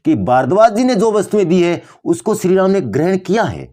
कि भारद्वाज जी ने जो वस्तुएं दी है उसको श्री राम ने ग्रहण किया है,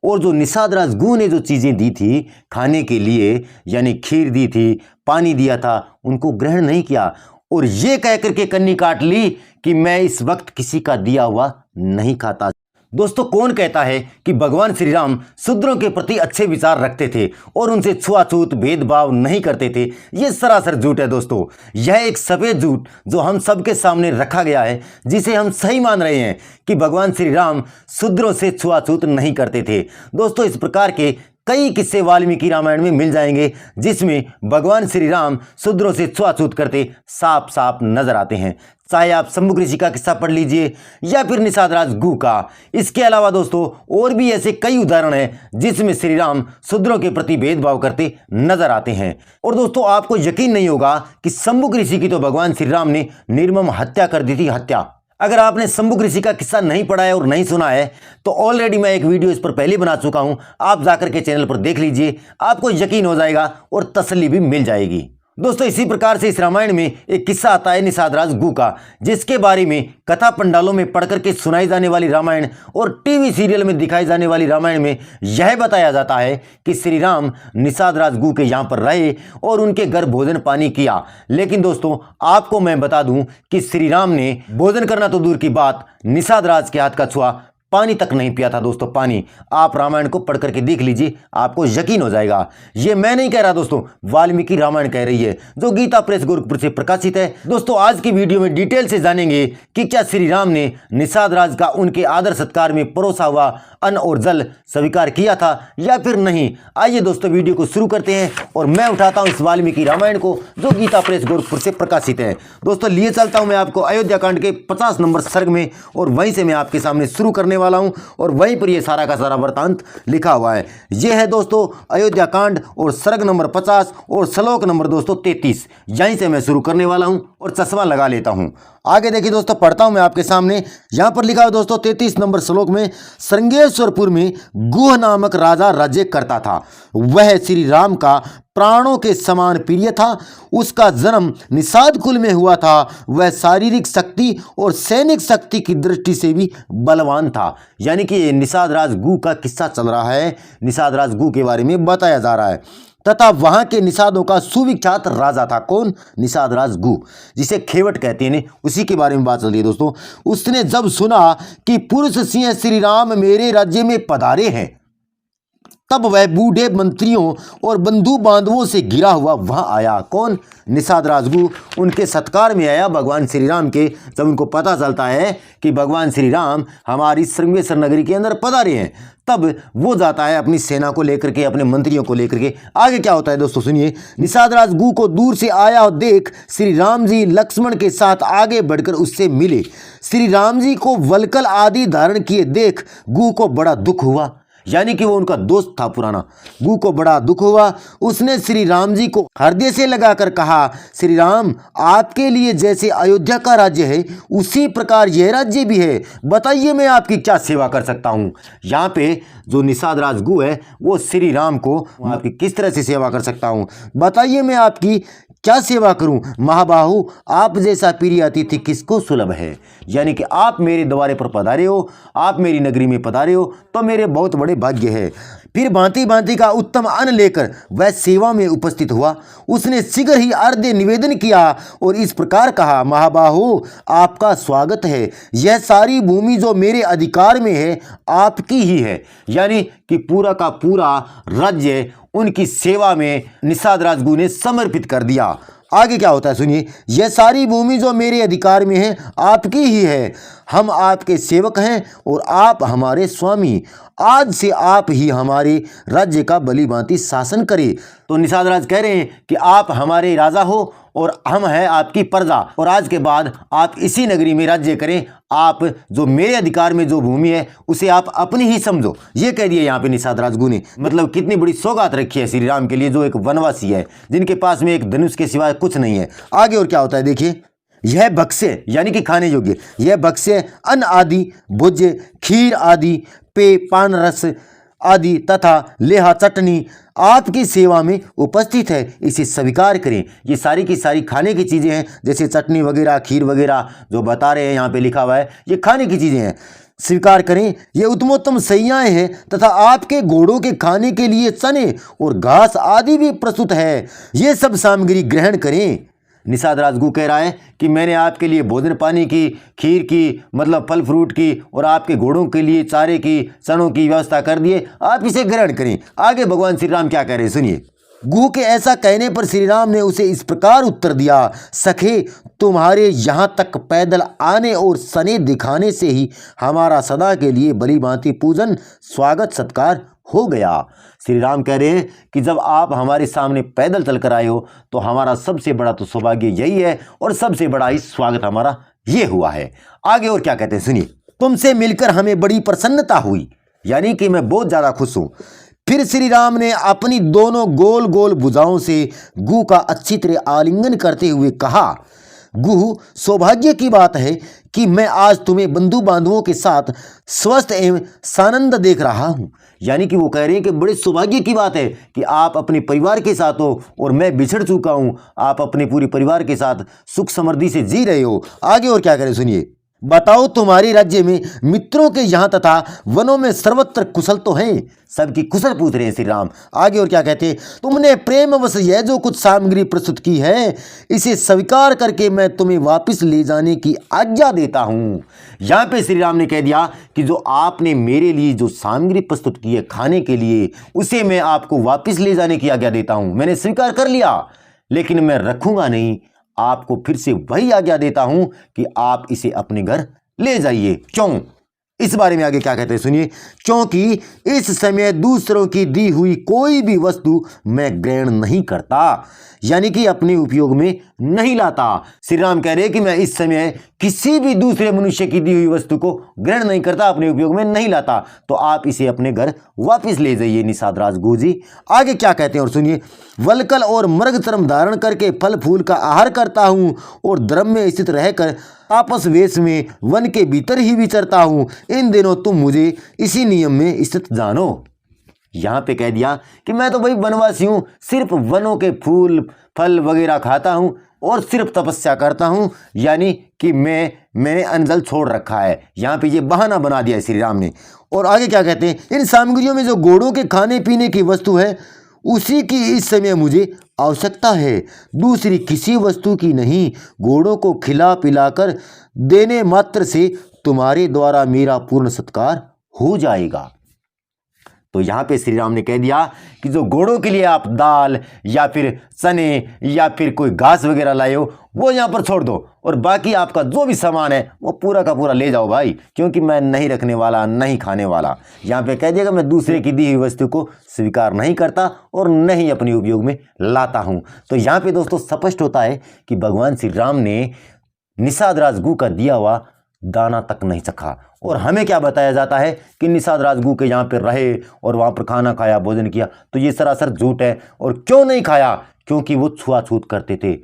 और जो निषाद राजगुह ने जो चीजें दी थी खाने के लिए, यानी खीर दी थी, पानी दिया था, उनको ग्रहण नहीं किया, और ये कह करके कन्नी काट ली कि मैं इस वक्त किसी का दिया हुआ नहीं खाता। दोस्तों, कौन कहता है कि भगवान श्री राम शूद्रों के प्रति अच्छे विचार रखते थे और उनसे छुआछूत भेदभाव नहीं करते थे? यह सरासर झूठ है दोस्तों। यह एक सफेद झूठ जो हम सबके सामने रखा गया है, जिसे हम सही मान रहे हैं कि भगवान श्री राम शूद्रों से छुआछूत नहीं करते थे। दोस्तों, इस प्रकार के कई किस्से वाल्मीकि रामायण में मिल जाएंगे जिसमें भगवान श्री राम शूद्रों से छुआछूत करते साफ साफ नजर आते हैं। चाहे आप शंभुक ऋषि का किस्सा पढ़ लीजिए या फिर निषाद राजगुह का। इसके अलावा दोस्तों और भी ऐसे कई उदाहरण हैं जिसमें श्री राम शूद्रों के प्रति भेदभाव करते नजर आते हैं। और दोस्तों, आपको यकीन नहीं होगा कि शंभुक ऋषि की तो भगवान श्री राम ने निर्मम हत्या कर दी थी, हत्या। अगर आपने शंभुक ऋषि का किस्सा नहीं पढ़ा है और नहीं सुना है तो ऑलरेडी मैं एक वीडियो इस पर पहले बना चुका हूं, आप जाकर के चैनल पर देख लीजिए, आपको यकीन हो जाएगा और तसल्ली भी मिल जाएगी। दोस्तों, इसी प्रकार से इस रामायण में एक किस्सा आता है निषाद राजगुह का, जिसके बारे में कथा पंडालों में पढ़ करके सुनाई जाने वाली रामायण और टीवी सीरियल में दिखाई जाने वाली रामायण में यह बताया जाता है कि श्री राम निषाद राजगुह के यहाँ पर रहे और उनके घर भोजन पानी किया। लेकिन दोस्तों, आपको मैं बता दूं कि श्री राम ने भोजन करना तो दूर की बात, निषाद राज के हाथ का छुआ पानी तक नहीं पिया था। दोस्तों, पानी आप रामायण को पढ़ करके देख लीजिए, आपको यकीन हो जाएगा। ये मैं नहीं कह रहा दोस्तों, वाल्मीकि रामायण कह रही है, जो गीता प्रेस गोरखपुर से प्रकाशित है। दोस्तों, आज की वीडियो में डिटेल से जानेंगे कि क्या श्री राम ने निषाद राज का उनके आदर सत्कार में परोसा हुआ अन्न और जल स्वीकार किया था या फिर नहीं। आइए दोस्तों, वीडियो को शुरू करते हैं और मैं उठाता हूं इस वाल्मीकि रामायण को जो गीता प्रेस गोरखपुर से प्रकाशित है। दोस्तों, लिए चलता हूं मैं आपको अयोध्या कांड के 50 नंबर सर्ग में, और वहीं से मैं आपके सामने शुरू करने वाला हूं और वहीं पर यह सारा का सारा वृतांत लिखा हुआ है। यह है दोस्तों अयोध्या कांड और सर्ग नंबर 50 और श्लोक नंबर दोस्तों 33। यहीं से मैं शुरू करने वाला हूं और चश्मा लगा लेता हूं। आगे देखिए दोस्तों, पढ़ता हूं मैं आपके सामने। यहां पर लिखा है दोस्तों 33 नंबर श्लोक में, श्रृंगेश्वरपुर में गुह नामक राजा राज्य करता था। वह श्री राम का प्राणों के समान प्रिय था। उसका जन्म निषाद कुल में हुआ था। वह शारीरिक शक्ति और सैनिक शक्ति की दृष्टि से भी बलवान था। यानी कि निषाद राजगुह का किस्सा चल रहा है, निषाद राजगुह के बारे में बताया जा रहा है, तथा वहां के निषादों का सुविख्यात राजा था। कौन? निषाद राजगुह, जिसे खेवट कहते हैं, उसी के बारे में बात चल रही है दोस्तों। उसने जब सुना कि पुरुष सिंह श्री राम मेरे राज्य में पधारे हैं, तब वह बूढ़े मंत्रियों और बंधु बांधवों से घिरा हुआ वहां आया। कौन? निषाद राजगुह उनके सत्कार में आया भगवान श्री राम के। जब उनको पता चलता है कि भगवान श्री राम हमारी श्रृंगेश्वर नगरी के अंदर पधारे हैं, तब वो जाता है अपनी सेना को लेकर के, अपने मंत्रियों को लेकर के। आगे क्या होता है दोस्तों सुनिए। निषाद राजगुह को दूर से आया और देख श्री राम जी लक्ष्मण के साथ आगे बढ़कर उससे मिले। श्री राम जी को वल्कल आदि धारण किए देख गुह को बड़ा दुख हुआ, यानी कि वो उनका दोस्त था पुराना। गुह को बड़ा दुख हुआ। उसने श्री राम जी को हृदय से लगाकर कहा, श्री राम, आपके लिए जैसे अयोध्या का राज्य है उसी प्रकार यह राज्य भी है। बताइए मैं आपकी क्या सेवा कर सकता हूं। यहाँ पे जो निषाद राजगुह है वो श्री राम को आपकी किस तरह से सेवा कर सकता हूं, बताइए मैं आपकी क्या सेवा करूं। महाबाहु, आप जैसा प्रिय अतिथि किसको सुलभ है। यानी कि आप मेरे द्वारे पर पधारे हो, आप मेरी नगरी में पधारे हो तो मेरे बहुत बड़े भाग्य है। फिर भांति भांति का उत्तम अन्न लेकर वह सेवा में उपस्थित हुआ। उसने शीघ्र ही अर्घ्य निवेदन किया और इस प्रकार कहा, महाबाहु, आपका स्वागत है। यह सारी भूमि जो मेरे अधिकार में है आपकी ही है। यानी कि पूरा का पूरा राज्य उनकी सेवा में निषाद राजगुह ने समर्पित कर दिया। आगे क्या होता है सुनिए। यह सारी भूमि जो मेरे अधिकार में है आपकी ही है। हम आपके सेवक हैं और आप हमारे स्वामी। आज से आप ही हमारे राज्य का भली भांति शासन करें। तो निषाद राज कह रहे हैं कि आप हमारे राजा हो और हम हैं आपकी प्रजा, और आज के बाद आप इसी नगरी में राज्य करें। आप जो मेरे अधिकार में जो भूमि है उसे आप अपनी ही समझो। ये कह दिया यहाँ पे निषाद राजगुह ने। मतलब कितनी बड़ी सौगात रखी है श्री राम के लिए, जो एक वनवासी है, जिनके पास में एक धनुष के सिवाय कुछ नहीं है। आगे और क्या होता है देखिए। यह भक्ष्य यानी कि खाने योग्य, यह भक्ष्य अन्न आदि, भोज्य, खीर आदि, पेय, पान रस आदि तथा लेहा चटनी आपकी सेवा में उपस्थित है, इसे स्वीकार करें। ये सारी की सारी खाने की चीज़ें हैं, जैसे चटनी वगैरह, खीर वगैरह जो बता रहे हैं यहाँ पे लिखा हुआ है, ये खाने की चीज़ें हैं, स्वीकार करें। ये उत्तमोत्तम सैयाएँ हैं तथा आपके घोड़ों के खाने के लिए चने और घास आदि भी प्रस्तुत है, ये सब सामग्री ग्रहण करें। निषाद राजगु कह रहा है कि मैंने आपके लिए भोजन पानी की, खीर की, मतलब फल फ्रूट की, और आपके घोड़ों के लिए चारे की, चनों की व्यवस्था कर दिए, आप इसे ग्रहण करें। आगे भगवान श्री राम क्या कह रहे हैं सुनिए। गुह के ऐसा कहने पर श्री राम ने उसे इस प्रकार उत्तर दिया, सखे तुम्हारे यहाँ तक पैदल आने और सने दिखाने से ही हमारा सदा के लिए भली भांति पूजन स्वागत सत्कार हो गया। श्री राम कह रहे हैं कि जब आप हमारे सामने पैदल चलकर आए हो तो हमारा सबसे बड़ा तो सौभाग्य यही है और सबसे बड़ा ही स्वागत हमारा ये हुआ है। आगे और क्या कहते हैं सुनिए। तुमसे मिलकर हमें बड़ी प्रसन्नता हुई, यानी कि मैं बहुत ज़्यादा खुश हूँ। फिर श्री राम ने अपनी दोनों गोल गोल भुजाओं से गुह का अच्छी तरह आलिंगन करते हुए कहा, गुह सौभाग्य की बात है कि मैं आज तुम्हें बंधु बांधवों के साथ स्वस्थ एवं सानंद देख रहा हूँ। यानी कि वो कह रहे हैं कि बड़े सौभाग्य की बात है कि आप अपने परिवार के साथ हो और मैं बिछड़ चुका हूँ, आप अपने पूरे परिवार के साथ सुख समृद्धि से जी रहे हो। आगे और क्या करें सुनिए। बताओ तुम्हारे राज्य में मित्रों के यहाँ तथा वनों में सर्वत्र कुशल तो हैं? सबकी कुशल पूछ रहे हैं श्री राम। आगे और क्या कहते हैं, तुमने प्रेमवश यह जो कुछ सामग्री प्रस्तुत की है इसे स्वीकार करके मैं तुम्हें वापस ले जाने की आज्ञा देता हूँ। यहाँ पे श्री राम ने कह दिया कि जो आपने मेरे लिए जो सामग्री प्रस्तुत की है खाने के लिए, उसे मैं आपको वापस ले जाने की आज्ञा देता हूँ। मैंने स्वीकार कर लिया, लेकिन मैं रखूंगा नहीं, आपको फिर से वही आज्ञा देता हूं कि आप इसे अपने घर ले जाइए। क्यों? इस बारे में आगे क्या कहते हैं सुनिए। क्योंकि इस समय दूसरों की दी हुई कोई भी वस्तु मैं ग्रहण नहीं करता, यानी कि अपने उपयोग में नहीं लाता। श्री राम कह रहे हैं कि मैं इस समय किसी भी दूसरे मनुष्य की दी हुई वस्तु को ग्रहण नहीं करता, अपने उपयोग में नहीं लाता, तो आप इसे अपने घर वापस ले जाइए निषाद राजगुरु जी। आगे क्या कहते हैं और सुनिए। वलकल और मृग चर्म धारण करके फल फूल का आहार करता हूँ और धर्म में स्थित रहकर आपस वेश में वन के भीतर ही विचरता हूँ। इन दिनों तुम मुझे इसी नियम में स्थित जानो। यहाँ पे कह दिया कि मैं तो भाई वनवासी हूँ, सिर्फ वनों के फूल फल वगैरह खाता हूँ और सिर्फ तपस्या करता हूँ, यानी कि मैंने अन्न जल छोड़ रखा है। यहाँ पे ये बहाना बना दिया श्री राम ने। और आगे क्या कहते हैं, इन सामग्रियों में जो घोड़ों के खाने पीने की वस्तु है उसी की इस समय मुझे आवश्यकता है, दूसरी किसी वस्तु की नहीं। घोड़ों को खिला पिलाकर देने मात्र से तुम्हारे द्वारा मेरा पूर्ण सत्कार हो जाएगा। तो यहाँ पे श्री राम ने कह दिया कि जो घोड़ों के लिए आप दाल या फिर चने या फिर कोई घास वगैरह लाए हो वो यहाँ पर छोड़ दो, और बाकी आपका जो भी सामान है वो पूरा का पूरा ले जाओ भाई, क्योंकि मैं नहीं रखने वाला, नहीं खाने वाला। यहाँ पे कह दिएगा मैं दूसरे की दी हुई वस्तु को स्वीकार नहीं करता और नहीं अपने उपयोग में लाता हूँ। तो यहाँ पे दोस्तों स्पष्ट होता है कि भगवान श्री राम ने निषाद राजगुरु का दिया हुआ दाना तक नहीं चखा। और हमें क्या बताया जाता है कि निषाद राजगुरु के यहाँ पर रहे और वहाँ पर खाना खाया, भोजन किया, तो ये सरासर झूठ है। और क्यों नहीं खाया? क्योंकि वो छुआछूत करते थे।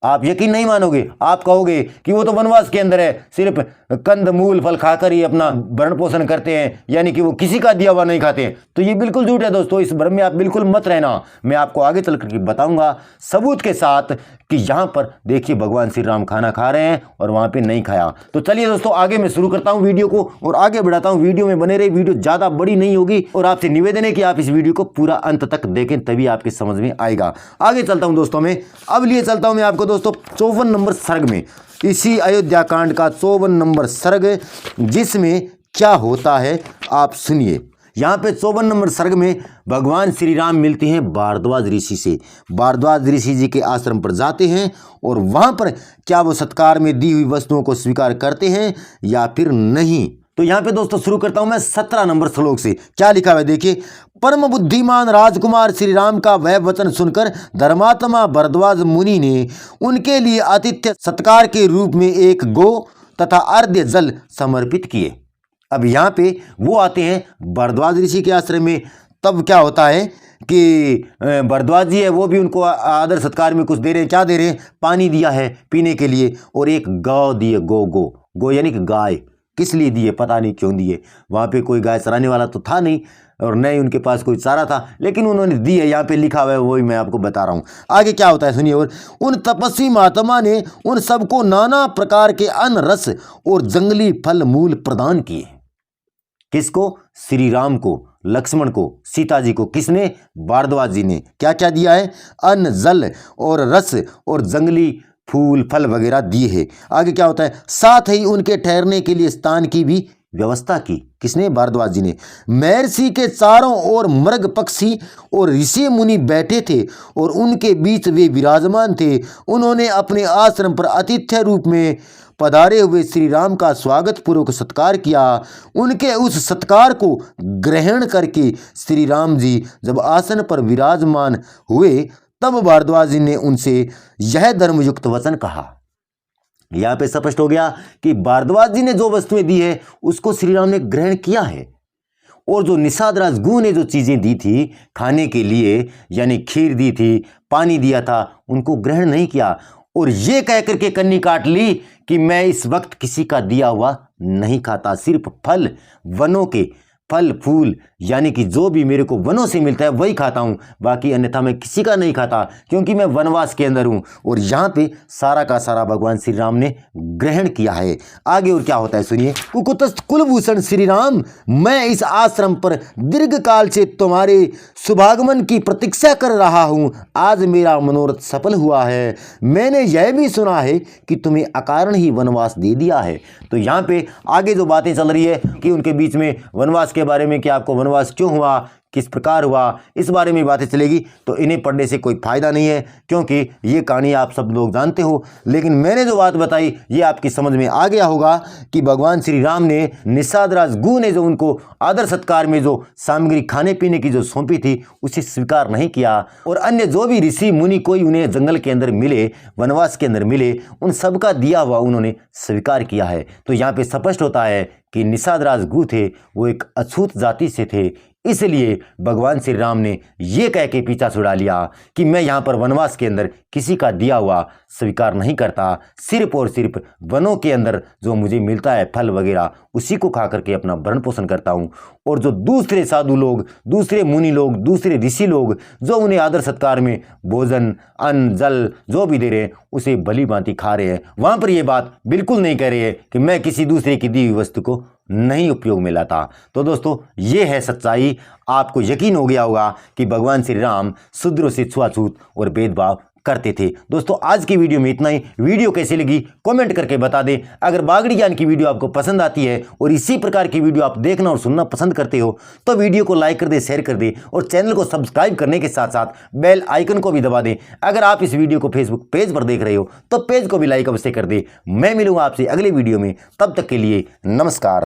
आप यकीन नहीं मानोगे, आप कहोगे कि वो तो वनवास के अंदर है, सिर्फ कंद मूल फल खाकर ही अपना भरण पोषण करते हैं, यानी कि वो किसी का दिया हुआ नहीं खाते हैं। तो ये बिल्कुल झूठ है दोस्तों, इस भ्रम में आप बिल्कुल मत रहना। मैं आपको आगे चल करके बताऊंगा सबूत के साथ कि यहाँ पर देखिए भगवान श्री राम खाना खा रहे हैं और वहाँ पे नहीं खाया। तो चलिए दोस्तों आगे मैं शुरू करता हूँ वीडियो को और आगे बढ़ाता हूँ। वीडियो में बने रहे, वीडियो ज़्यादा बड़ी नहीं होगी और आपसे निवेदन है कि आप इस वीडियो को पूरा अंत तक देखें, तभी आपके समझ में आएगा। आगे चलता हूँ दोस्तों मैं, अब लिए चलता हूँ मैं आपको दोस्तों 54 नंबर सर्ग में, इसी अयोध्या कांड का 54 नंबर सर्ग, जिसमें क्या होता है आप सुनिए। यहाँ पे 54 नंबर सर्ग में भगवान श्री राम मिलते हैं भारद्वाज ऋषि से। भारद्वाज ऋषि जी के आश्रम पर जाते हैं और वहाँ पर क्या वो सत्कार में दी हुई वस्तुओं को स्वीकार करते हैं या फिर नहीं। तो यहाँ पे दोस्तों शुरू करता हूँ मैं 17 नंबर श्लोक से। क्या लिखा है देखिए। परम बुद्धिमान राजकुमार श्री राम का वह वचन सुनकर धर्मात्मा भारद्वाज मुनि ने उनके लिए आतिथ्य सत्कार के रूप में एक गो तथा अर्घ्य जल समर्पित किए। अब यहाँ पे वो आते हैं भारद्वाज ऋषि के आश्रम में। तब क्या होता है कि भारद्वाज जी है वो भी उनको आदर सत्कार में कुछ दे रहे हैं। क्या दे रहे हैं? पानी दिया है पीने के लिए और एक गौ दी है। गो यानी कि गाय। किस लिए दिए, पता नहीं क्यों दिए। वहाँ पे कोई गाय चराने वाला तो था नहीं और न ही उनके पास कोई चारा था, लेकिन उन्होंने दी है। यहाँ पे लिखा हुआ है, वही मैं आपको बता रहा हूँ। आगे क्या होता है सुनिए। और उन तपस्वी महात्मा ने उन सबको नाना प्रकार के अन्न, रस और जंगली फल मूल प्रदान किए। किसको? श्री राम को, लक्ष्मण को, सीता जी को। किसने? भारद्वाज जी ने। क्या क्या दिया है? अन्न, जल और रस और जंगली फूल फल वगैरह दिए हैं। आगे क्या होता है? साथ ही उनके ठहरने के लिए स्थान की भी व्यवस्था की। किसने? भारद्वाज जी ने। महर्षि के चारों ओर मृग, पक्षी और ऋषि मुनि बैठे थे और उनके बीच वे विराजमान थे। उन्होंने अपने आश्रम पर आतिथ्य रूप में पधारे हुए श्री राम का स्वागत पूर्वक सत्कार किया। उनके उस सत्कार को ग्रहण करके श्री राम जी जब आसन पर विराजमान हुए, तब भारद्वाज जी ने उनसे यह धर्मयुक्त वचन कहा। यहाँ पे स्पष्ट हो गया कि भारद्वाज जी ने जो वस्तुएं दी है उसको श्री राम ने ग्रहण किया है, और जो निषाद राजगुह ने जो चीजें दी थी खाने के लिए, यानी खीर दी थी, पानी दिया था, उनको ग्रहण नहीं किया। और ये कह करके कन्नी काट ली कि मैं इस वक्त किसी का दिया हुआ नहीं खाता, सिर्फ फल, वनों के फल फूल, यानी कि जो भी मेरे को वनों से मिलता है वही खाता हूँ, बाकी अन्यथा मैं किसी का नहीं खाता, क्योंकि मैं वनवास के अंदर हूँ। और यहाँ पे सारा का सारा भगवान श्री राम ने ग्रहण किया है। आगे और क्या होता है सुनिए। कुकुतस्थ कुलभूषण श्री राम, मैं इस आश्रम पर दीर्घ काल से तुम्हारे शुभागमन की प्रतीक्षा कर रहा हूँ। आज मेरा मनोरथ सफल हुआ है। मैंने यह भी सुना है कि तुम्हें अकारण ही वनवास दे दिया है। तो यहाँ पे आगे जो बातें चल रही है कि उनके बीच में वनवास के बारे में, कि आपको वनवास क्यों हुआ, किस प्रकार हुआ, इस बारे में बातें चलेगी। तो इन्हें पढ़ने से कोई फायदा नहीं है, क्योंकि ये कहानी आप सब लोग जानते हो। लेकिन मैंने जो बात बताई ये आपकी समझ में आ गया होगा कि भगवान श्री राम ने निषाद राजगुह ने जो उनको आदर सत्कार में जो सामग्री खाने पीने की जो सौंपी थी उसे स्वीकार नहीं किया। और अन्य जो भी ऋषि मुनि कोई उन्हें जंगल के अंदर मिले, वनवास के अंदर मिले, उन सबका दिया हुआ उन्होंने स्वीकार किया है। तो यहाँ पे स्पष्ट होता है कि निषाद राजगुह थे वो एक अछूत जाति से थे, इसलिए भगवान श्री राम ने यह कह के पीछा छुड़ा लिया कि मैं यहाँ पर वनवास के अंदर किसी का दिया हुआ स्वीकार नहीं करता, सिर्फ और सिर्फ वनों के अंदर जो मुझे मिलता है फल वगैरह उसी को खा करके अपना भरण पोषण करता हूँ। और जो दूसरे साधु लोग, दूसरे मुनि लोग, दूसरे ऋषि लोग जो उन्हें आदर सत्कार में भोजन, अन्न, जल जो भी दे रहे हैं उसे भली भांति खा रहे हैं, वहाँ पर ये बात बिल्कुल नहीं कह रही है कि मैं किसी दूसरे की दी हुई वस्तु को नहीं उपयोग में लाता। तो दोस्तों ये है सच्चाई। आपको यकीन हो गया होगा कि भगवान श्री राम शूद्रों से छुआछूत और भेदभाव करते थे। दोस्तों आज की वीडियो में इतना ही। वीडियो कैसी लगी कमेंट करके बता दें। अगर बागड़ी ज्ञान की वीडियो आपको पसंद आती है और इसी प्रकार की वीडियो आप देखना और सुनना पसंद करते हो तो वीडियो को लाइक कर दे, शेयर कर दे और चैनल को सब्सक्राइब करने के साथ साथ बेल आइकन को भी दबा दें। अगर आप इस वीडियो को फेसबुक पेज पर देख रहे हो तो पेज को भी लाइक अवश्य कर दे। मैं मिलूंगा आपसे अगले वीडियो में, तब तक के लिए नमस्कार।